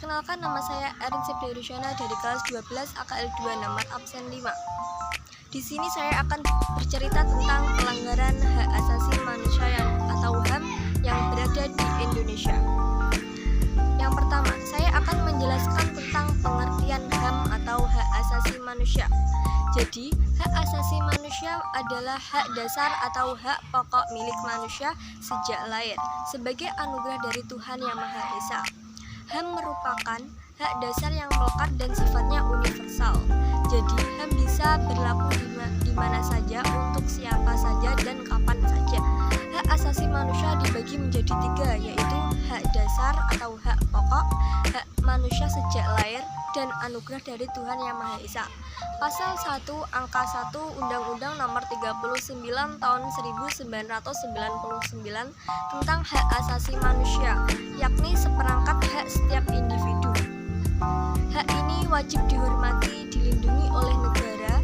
Perkenalkan, nama saya Erin Septiaryana dari kelas 12 AKL 2 nomor absen 5. Di sini saya akan bercerita tentang pelanggaran hak asasi manusia atau HAM yang berada di Indonesia. Yang pertama, saya akan menjelaskan tentang pengertian HAM atau hak asasi manusia. Jadi, hak asasi manusia adalah hak dasar atau hak pokok milik manusia sejak lahir sebagai anugerah dari Tuhan Yang Maha Esa. HAM merupakan hak dasar yang melekat dan sifatnya universal. Jadi, HAM bisa berlaku di mana saja, untuk siapa saja, dan kapan saja. Hak asasi manusia dibagi menjadi 3, yaitu hak dasar atau hak pokok, hak manusia sejak lahir, dan anugerah dari Tuhan Yang Maha Esa. Pasal 1 angka 1 Undang-Undang Nomor 39 Tahun 1999 tentang hak asasi manusia, yakni seperangkat hak setiap individu. Hak ini wajib dihormati, dilindungi oleh negara,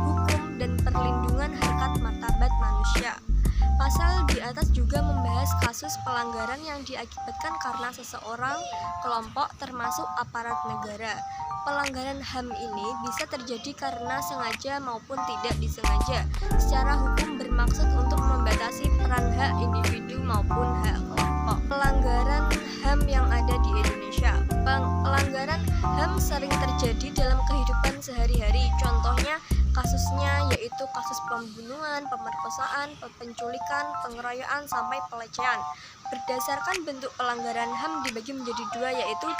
hukum, dan perlindungan harkat martabat manusia. Pasal di atas juga membahas kasus pelanggaran yang diakibatkan karena seseorang, kelompok, termasuk aparat negara. Pelanggaran HAM ini bisa terjadi karena sengaja maupun tidak disengaja. Secara hukum bermaksud untuk membatasi peran hak individu maupun hak kelompok. Pelanggaran HAM yang ada di Indonesia. Pelanggaran HAM sering terjadi dalam kehidupan sehari-hari. Contohnya kasusnya yaitu kasus pembunuhan, pemerkosaan, penculikan, pengeroyokan, sampai pelecehan. Berdasarkan bentuk pelanggaran HAM dibagi menjadi 2, yaitu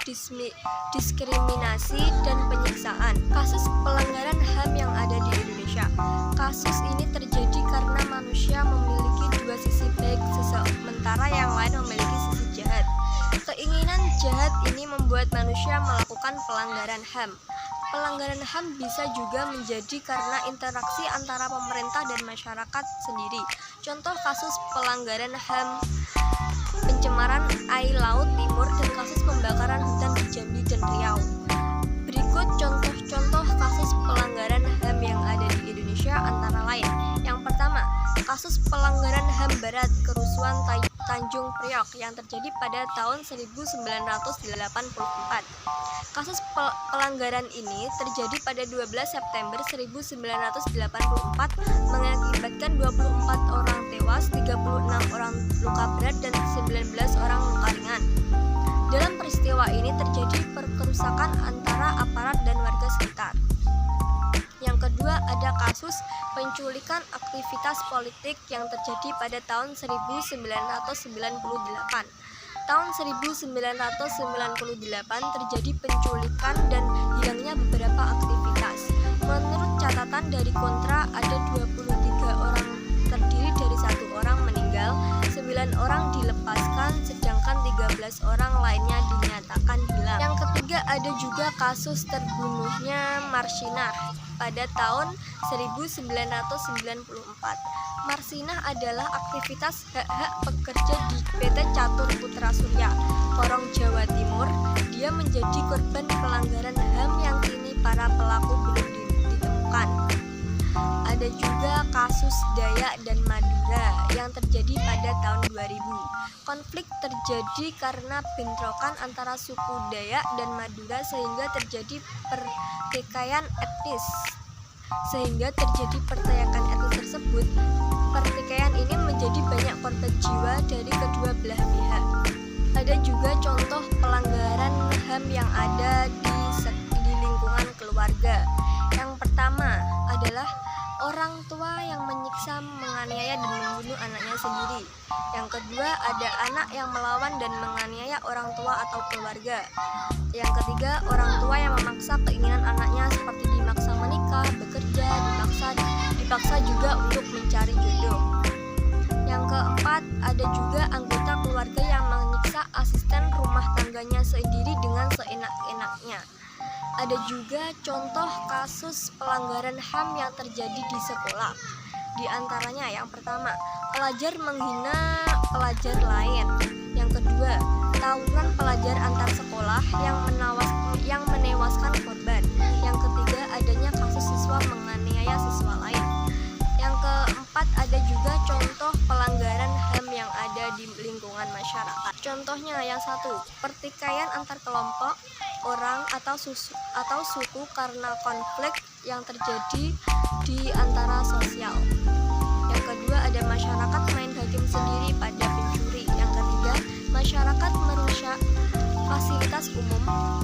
diskriminasi dan penyiksaan. Kasus pelanggaran HAM yang ada di Indonesia. Kasus ini terjadi karena manusia memiliki 2 sisi baik, sementara yang lain memiliki sisi jahat. Keinginan jahat ini membuat manusia melakukan pelanggaran HAM. Pelanggaran HAM bisa juga menjadi karena interaksi antara pemerintah dan masyarakat sendiri. Contoh kasus pelanggaran HAM pencemaran air laut timur dan kasus pembakaran hutan di Jambi dan Riau. Berikut contoh-contoh kasus pelanggaran HAM yang ada di Indonesia antara lain. Yang pertama, kasus pelanggaran HAM berat kerusuhan Tanjung Priok yang terjadi pada tahun 1984. Kasus pelanggaran ini terjadi pada 12 September 1984 mengakibatkan 24 orang tewas, 36 orang luka berat, dan 19 orang luka ringan. Dalam peristiwa ini terjadi kerusakan antara aparat dan warga sekitar. Yang kedua, ada kasus penculikan aktivitas politik yang terjadi pada tahun 1998. Tahun 1998 terjadi penculikan dan hilangnya beberapa aktivitas. Menurut catatan dari Kontra, ada 23 orang terdiri dari 1 orang meninggal, 9 orang dilepaskan, sedangkan 13 orang lainnya dinyatakan hilang. Yang ketiga, ada juga kasus terbunuhnya Marsinah pada tahun 1994. Marsinah adalah aktivitas hak-hak pekerja di PT Catur Putra Surya, Porong, Jawa Timur. Dia menjadi korban pelanggaran HAM yang kini para pelaku belum ditemukan. Ada juga kasus Dayak dan Madura yang terjadi pada tahun 2000. Konflik terjadi karena bentrokan antara suku Dayak dan Madura sehingga terjadi pertikaian etnis. Tersebut, pertikaian ini menjadi banyak korban jiwa dari kedua belah pihak. Ada juga contoh pelanggaran HAM yang ada di lingkungan keluarga. Yang pertama adalah orang tua yang menyiksa, menganiaya, dan membunuh anaknya sendiri. Yang kedua, ada anak yang melawan dan menganiaya orang tua atau keluarga. Yang ketiga, orang tua yang memaksa keinginan anaknya seperti dimaksa menikah, bekerja, dipaksa juga untuk mencari jodoh. Yang keempat, ada juga anggota keluarga yang menyiksa asisten rumah tangganya sendiri dengan seenak-enaknya. Ada juga contoh kasus pelanggaran HAM yang terjadi di sekolah. Di antaranya, yang pertama, pelajar menghina pelajar lain. Yang kedua, tawuran pelajar antar sekolah yang menewaskan korban. Yang ketiga, adanya kasus siswa menganiaya siswa lain. Yang keempat, ada juga contoh pelanggaran HAM yang ada di lingkungan masyarakat. Contohnya yang satu, pertikaian antar kelompok orang atau suku karena konflik yang terjadi di antara sosial. Yang kedua ada masyarakat main hakim sendiri pada pencuri. Yang ketiga, masyarakat merusak fasilitas umum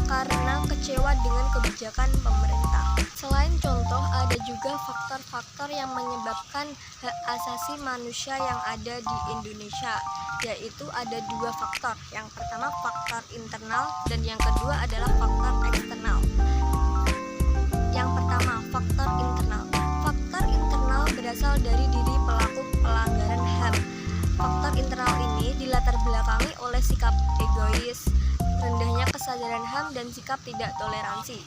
karena kecewa dengan kebijakan pemerintah. Selain contoh, ada juga faktor-faktor yang menyebabkan hak asasi manusia yang ada di Indonesia, yaitu ada dua faktor. Yang pertama faktor internal dan yang kedua adalah faktor eksternal. Yang pertama, faktor internal. Faktor internal berasal dari diri pelaku pelanggaran HAM. Faktor internal ini dilatar belakangi oleh sikap egois, rendahnya kesadaran HAM dan sikap tidak toleransi.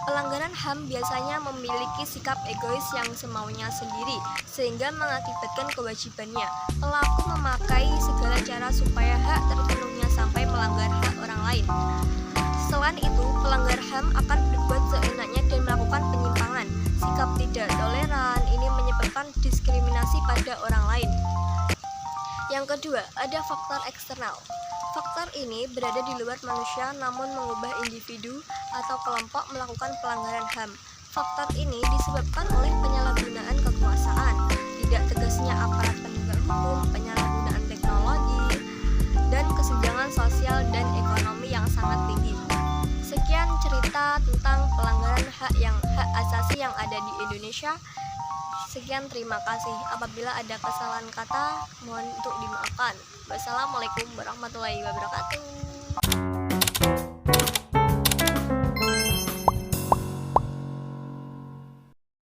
Pelanggaran HAM biasanya memiliki sikap egois yang semaunya sendiri, sehingga mengakibatkan kewajibannya. Pelaku memakai segala cara supaya hak terpenuhnya sampai melanggar hak orang lain. Selain itu, pelanggar HAM akan berbuat seenaknya dan melakukan penyimpangan. Sikap tidak toleran ini menyebabkan diskriminasi pada orang lain. Yang kedua, ada faktor eksternal. Faktor ini berada di luar manusia namun mengubah individu atau kelompok melakukan pelanggaran HAM. Faktor ini disebabkan oleh penyalahgunaan kekuasaan, tidak tegasnya aparat penegak hukum, penyalahgunaan teknologi, dan kesenjangan sosial dan ekonomi yang sangat tinggi. Sekian cerita tentang pelanggaran hak asasi yang ada di Indonesia. Sekian, terima kasih. Apabila ada kesalahan kata, mohon untuk dimaafkan. Wassalamualaikum warahmatullahi wabarakatuh.